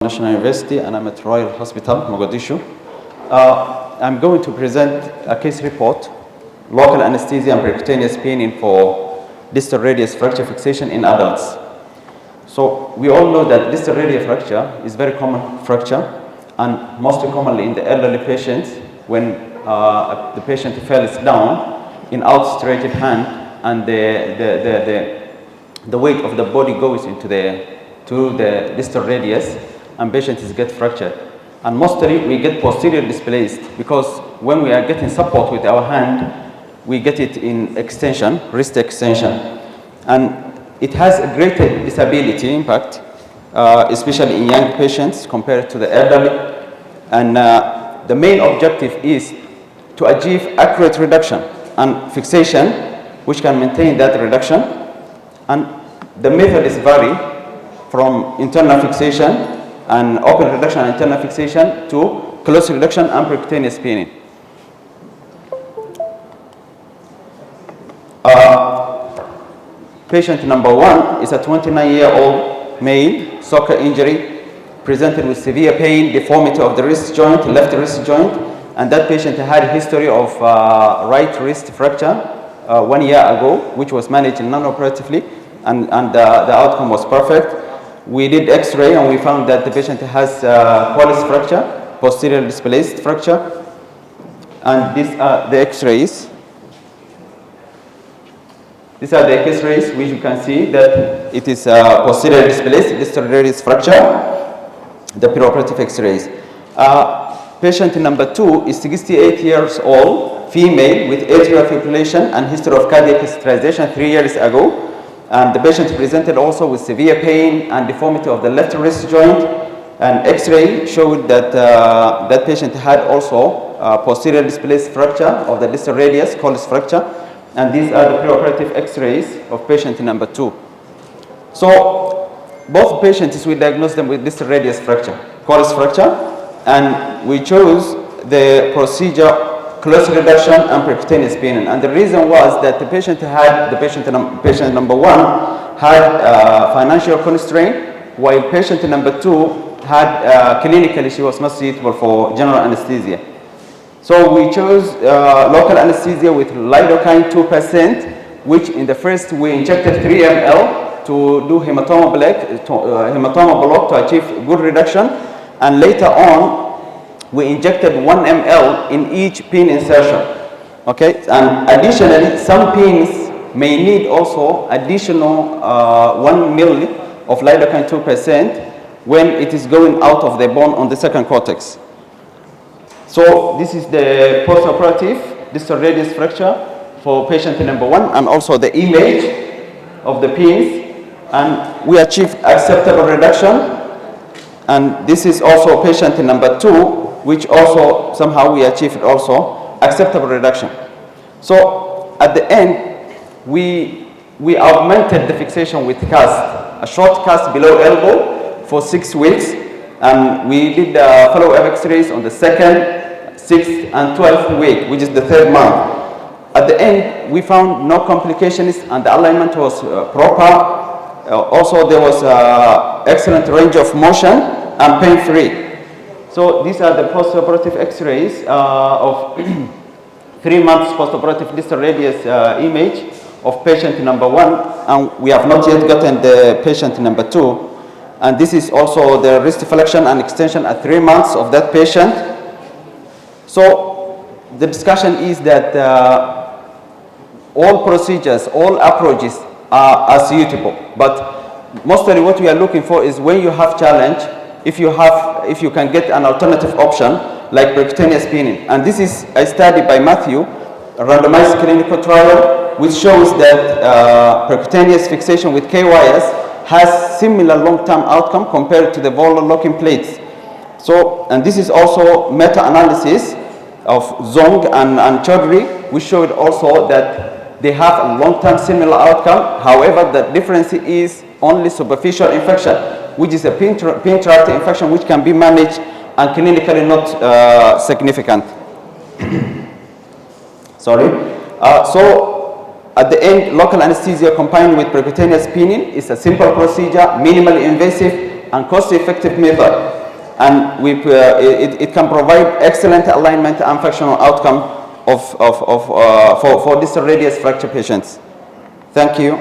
National University, and I'm at Royal Hospital, Mogadishu. I'm going to present a case report, local anesthesia and percutaneous pain for distal radius fracture fixation in adults. So we all know that distal radius fracture is very common fracture, and most commonly in the elderly patients when the patient falls down in outstretched hand and the weight of the body goes into the distal radius, and patients get fractured. And mostly we get posterior displaced because when we are getting support with our hand, we get it in extension, wrist extension. And it has a greater disability impact, especially in young patients compared to the elderly. And the main objective is to achieve accurate reduction and fixation, which can maintain that reduction. And the method is vary from internal fixation and open reduction and internal fixation to close reduction and percutaneous peening. Patient number 1 is a 29-year-old male, soccer injury, presented with severe pain, deformity of the wrist joint, left wrist joint, and that patient had a history of right wrist fracture 1 year ago, which was managed non-operatively, and the outcome was perfect. We did X-ray and we found that the patient has Colles fracture, posterior displaced fracture, and these are the X-rays. These are the X-rays, which you can see that it is posterior displaced distal radius fracture, the preoperative X-rays. Patient number 2 is 68 years old, female with atrial fibrillation and history of cardiac catheterization 3 years ago. And the patient presented also with severe pain and deformity of the left wrist joint. And X-ray showed that that patient had also posterior displaced fracture of the distal radius, Colles fracture. And these are the preoperative X-rays of patient number 2. So both patients, we diagnosed them with distal radius fracture, Colles fracture, and we chose the procedure close reduction and percutaneous peening. And the reason was that the patient number 1 had financial constraint, while patient number 2 had clinically she was not suitable for general anesthesia. So we chose local anesthesia with lidocaine 2%, which in the first we injected 3 ml to do hematoma block to achieve good reduction, and later on we injected 1 ml in each pin insertion. Okay, and additionally, some pins may need also additional 1 ml of lidocaine 2% when it is going out of the bone on the second cortex. So this is the postoperative distal radius fracture for patient number 1, and also the image of the pins, and we achieved acceptable reduction. And this is also patient number 2, which also somehow we achieved also acceptable reduction. So at the end, we augmented the fixation with cast, a short cast below elbow for 6 weeks, and we did follow-up X-rays on the 2nd, 6th, and 12th week, which is the 3rd month. At the end, we found no complications, and the alignment was proper. Also, there was excellent range of motion and pain-free. So these are the postoperative X-rays of 3 months postoperative distal radius image of patient number 1, and we have not yet gotten the patient number 2. And this is also the wrist flexion and extension at 3 months of that patient. So the discussion is that all procedures, all approaches are suitable, but mostly what we are looking for is when you have challenge, if you can get an alternative option like percutaneous peening. And this is a study by Matthew, a randomized clinical trial, which shows that percutaneous fixation with K-wires has similar long-term outcome compared to the volar locking plates. So, and this is also meta-analysis of Zong and Chaudhry, which showed also that they have a long-term similar outcome. However, the difference is only superficial infection, which is a pin tract infection which can be managed and clinically not significant. Sorry. So at the end, local anesthesia combined with percutaneous peening is a simple procedure, minimally invasive, and cost-effective method, and it can provide excellent alignment and functional outcome for distal radius fracture patients. Thank you.